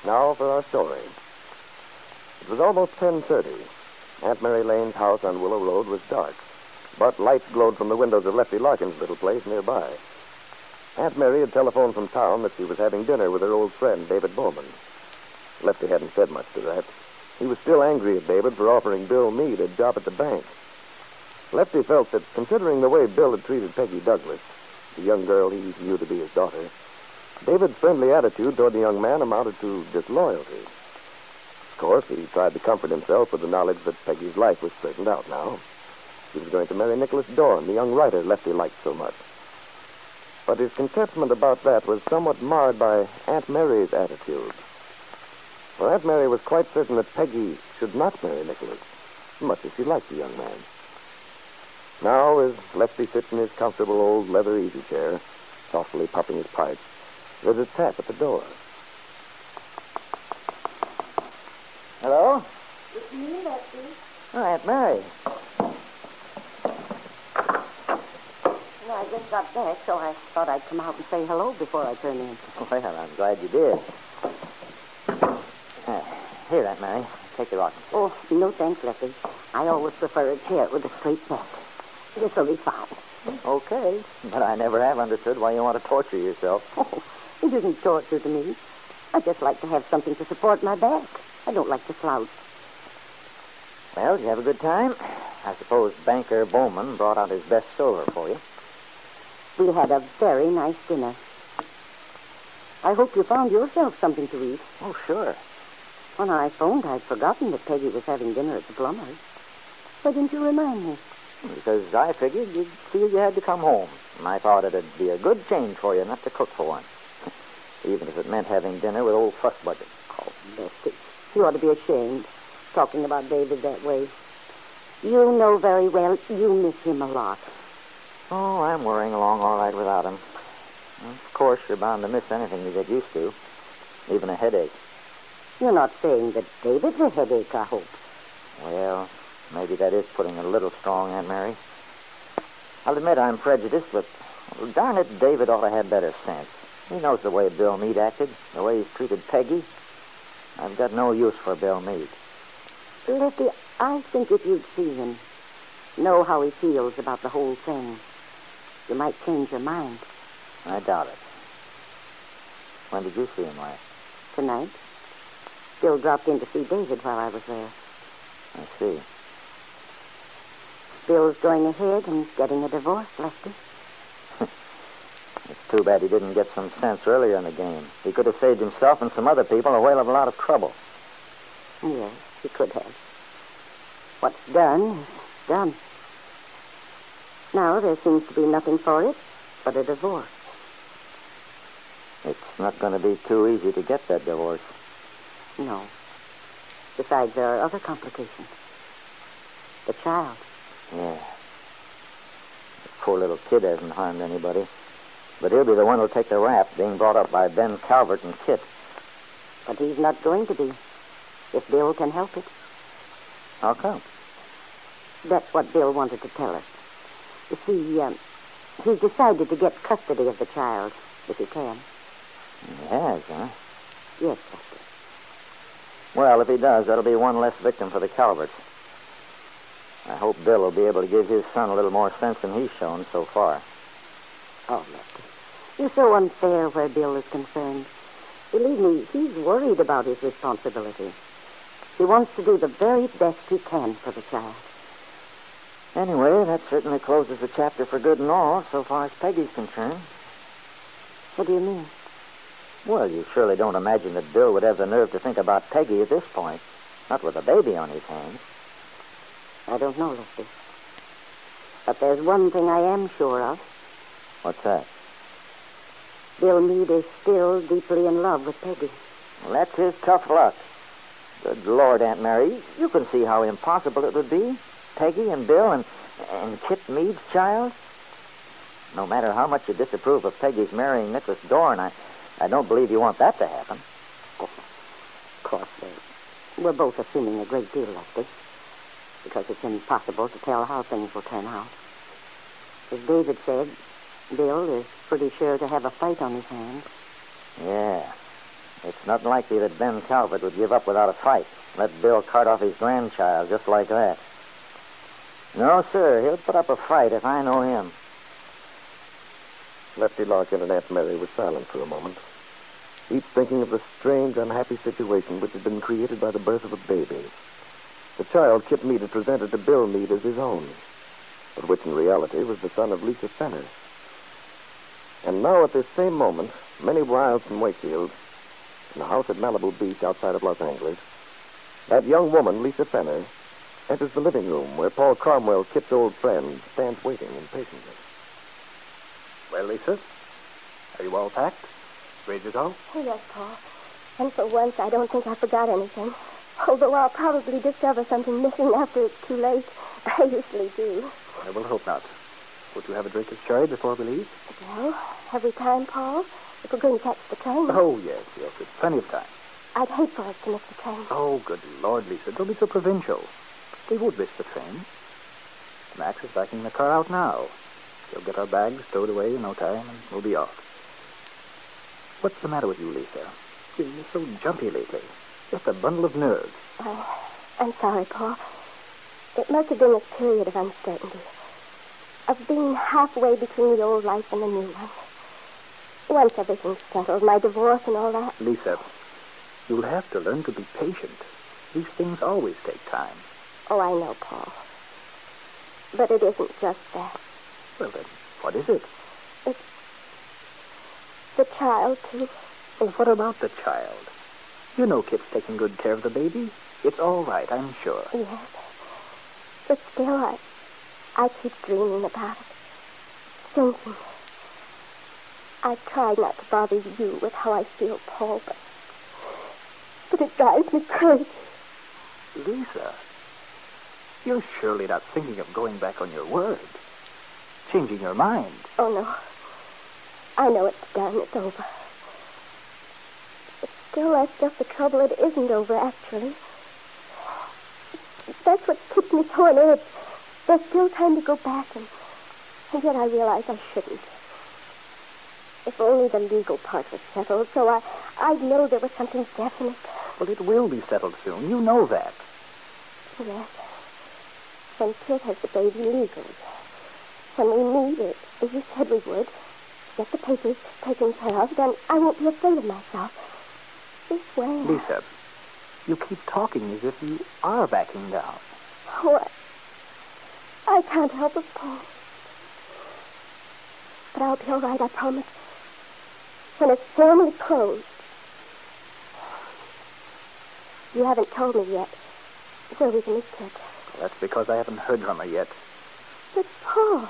Now for our story. It was almost 10:30. Aunt Mary Lane's house on Willow Road was dark, but lights glowed from the windows of Lefty Larkin's little place nearby. Aunt Mary had telephoned from town that she was having dinner with her old friend, David Bowman. Lefty hadn't said much to that. He was still angry at David for offering Bill Meade a job at the bank. Lefty felt that, considering the way Bill had treated Peggy Douglas, the young girl he knew to be his daughter, David's friendly attitude toward the young man amounted to disloyalty. Of course, he tried to comfort himself with the knowledge that Peggy's life was straightened out now. She was going to marry Nicholas Dorn, the young writer Lefty liked so much. But his contentment about that was somewhat marred by Aunt Mary's attitude. For Aunt Mary was quite certain that Peggy should not marry Nicholas, much as she liked the young man. Now, as Lefty sits in his comfortable old leather easy chair, softly puffing his pipe, there's a tap at the door. Hello? It's me, Lefty. Oh, Aunt Mary. Well, I just got back, so I thought I'd come out and say hello before I turn in. Well, I'm glad you did. Here, Aunt Mary. Take the rocking chair. Oh, no thanks, Lefty. I always prefer a chair with a straight back. This'll be fine. Okay. But I never have understood why you want to torture yourself. Oh, it isn't torture to me. I just like to have something to support my back. I don't like to slouch. Well, did you have a good time? I suppose Banker Bowman brought out his best silver for you. We had a very nice dinner. I hope you found yourself something to eat. Oh, sure. When I phoned, I'd forgotten that Peggy was having dinner at the Plumbers. Why didn't you remind me? Because I figured you'd feel you had to come home. And I thought it'd be a good change for you not to cook for once. Even if it meant having dinner with old Fuss Budget. Oh, Lefty, you ought to be ashamed, talking about David that way. You know very well you miss him a lot. Oh, I'm worrying along all right without him. Of course, you're bound to miss anything you get used to, even a headache. You're not saying that David's a headache, I hope. Well, maybe that is putting it a little strong, Aunt Mary. I'll admit I'm prejudiced, but darn it, David ought to have better sense. He knows the way Bill Meade acted, the way he's treated Peggy. I've got no use for Bill Meade. Lefty, I think if you'd see him, know how he feels about the whole thing, you might change your mind. I doubt it. When did you see him last? Tonight. Bill dropped in to see David while I was there. I see. Bill's going ahead and getting a divorce, Lefty. It's too bad he didn't get some sense earlier in the game. He could have saved himself and some other people a whale of a lot of trouble. Yes, he could have. What's done is done. Now there seems to be nothing for it but a divorce. It's not going to be too easy to get that divorce. No. Besides, there are other complications. The child. Yeah. The poor little kid hasn't harmed anybody. But he'll be the one who'll take the rap, being brought up by Ben Calvert and Kit. But he's not going to be, if Bill can help it. How come? That's what Bill wanted to tell us. You see, he's decided to get custody of the child, if he can. He has, huh? Yes, Lefty. Well, if he does, that'll be one less victim for the Calverts. I hope Bill will be able to give his son a little more sense than he's shown so far. Oh, Lefty, you're so unfair where Bill is concerned. Believe me, he's worried about his responsibility. He wants to do the very best he can for the child. Anyway, that certainly closes the chapter for good and all, so far as Peggy's concerned. What do you mean? Well, you surely don't imagine that Bill would have the nerve to think about Peggy at this point. Not with a baby on his hands. I don't know, Lefty. But there's one thing I am sure of. What's that? Bill Meade is still deeply in love with Peggy. Well, that's his tough luck. Good Lord, Aunt Mary, you can see how impossible it would be. Peggy and Bill and Kit Meade's child. No matter how much you disapprove of Peggy's marrying Nicholas Dorn, I don't believe you want that to happen. Oh, of course, we're both assuming a great deal, Lefty, because it's impossible to tell how things will turn out. As David said, Bill is pretty sure to have a fight on his hands. Yeah. It's not likely that Ben Calvert would give up without a fight. Let Bill cart off his grandchild just like that. No, sir. He'll put up a fight if I know him. Lefty Larkin and Aunt Mary were silent for a moment, each thinking of the strange, unhappy situation which had been created by the birth of a baby. The child Kit Meade had presented to Bill Meade as his own, but which in reality was the son of Lisa Fenner. And now at this same moment, many miles from Wakefield, in a house at Malibu Beach outside of Los Angeles, that young woman, Lisa Fenner, enters the living room where Paul Cromwell, Kit's old friend, stands waiting impatiently. Well, Lisa, are you all packed? Ready to go? Oh, yes, Paul. And for once, I don't think I forgot anything. Although I'll probably discover something missing after it's too late. I usually do. I will hope not. Would you have a drink of sherry before we leave? Well, have we time, Paul? If we're going to catch the train. Oh, yes. It's plenty of time. I'd hate for us to miss the train. Oh, good Lord, Lisa, don't be so provincial. We won't miss the train. Max is backing the car out now. He'll get our bags stowed away in no time, and we'll be off. What's the matter with you, Lisa? You're so jumpy lately. Just a bundle of nerves. I'm sorry, Paul. It must have been a period of uncertainty. Of being halfway between the old life and the new one. Once everything's settled, my divorce and all that. Lisa, you'll have to learn to be patient. These things always take time. Oh, I know, Paul. But it isn't just that. Well, then, what is it? It's the child, too. Well, what about the child? You know Kit's taking good care of the baby. It's all right, I'm sure. Yes. But still, I keep dreaming about it. Thinking. I've tried not to bother you with how I feel, Paul, but it drives me crazy. Lisa, you're surely not thinking of going back on your word. Changing your mind. Oh, no. I know it's done. It's over. But still, that's just the trouble. It isn't over, actually. That's what keeps me so on edge. There's still time to go back, and yet I realize I shouldn't. If only the legal part was settled, so I'd know there was something definite. Well, it will be settled soon. You know that. Yes. When Kit has the baby legally. When we meet it, as you said we would, get the papers taken care of, then I won't be afraid of myself. This way. Lisa, you keep talking as if you are backing down. Oh, I can't help it, Paul. But I'll be all right, I promise. When it's formally closed. You haven't told me yet where we can meet Kit. That's because I haven't heard from her yet. But, Paul,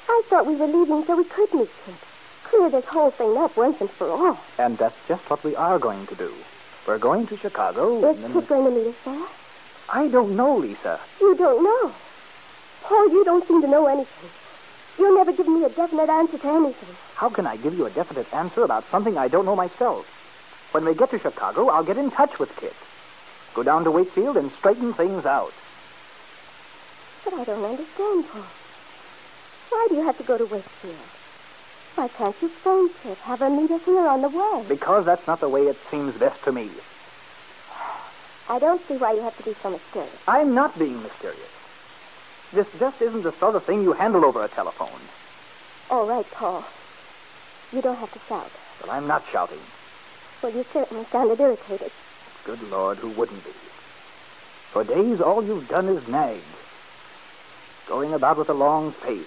I thought we were leaving so we could meet Kit. Clear this whole thing up once and for all. And that's just what we are going to do. We're going to Chicago. Is Kit going to meet us there? I don't know, Lisa. You don't know? Paul, you don't seem to know anything. You'll never give me a definite answer to anything. How can I give you a definite answer about something I don't know myself? When we get to Chicago, I'll get in touch with Kit. Go down to Wakefield and straighten things out. But I don't understand, Paul. Why do you have to go to Wakefield? Why can't you phone Kit, have her meet us here on the way? Because that's not the way it seems best to me. I don't see why you have to be so mysterious. I'm not being mysterious. This just isn't the sort of thing you handle over a telephone. All right, Paul. You don't have to shout. Well, I'm not shouting. Well, you certainly sounded irritated. Good Lord, who wouldn't be? For days, all you've done is nag. Going about with a long face.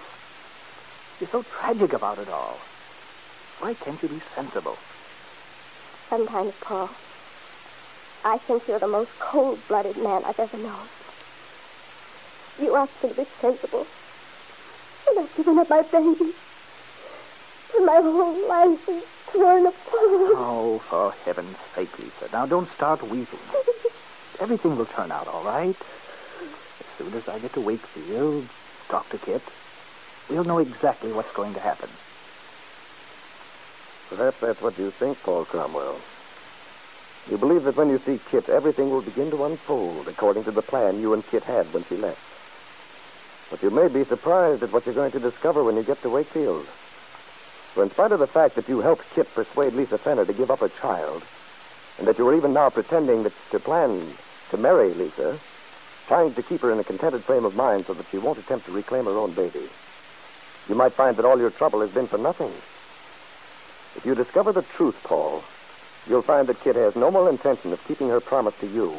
You're so tragic about it all. Why can't you be sensible? Sometimes, Paul, I think you're the most cold-blooded man I've ever known. You asked me to be sensible, and I've given up my baby. And my whole life is torn apart. Oh, for heaven's sake, Lisa. Now, don't start weeping. Everything will turn out all right. As soon as I get to Wakefield, talk to Kit, we'll know exactly what's going to happen. Perhaps that's what you think, Paul Cromwell. You believe that when you see Kit, everything will begin to unfold according to the plan you and Kit had when she left. But you may be surprised at what you're going to discover when you get to Wakefield. For in spite of the fact that you helped Kit persuade Lisa Fenner to give up her child, that you are even now pretending to plan to marry Lisa, trying to keep her in a contented frame of mind so that she won't attempt to reclaim her own baby, you might find that all your trouble has been for nothing. If you discover the truth, Paul, you'll find that Kit has no more intention of keeping her promise to you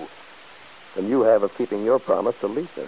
than you have of keeping your promise to Lisa.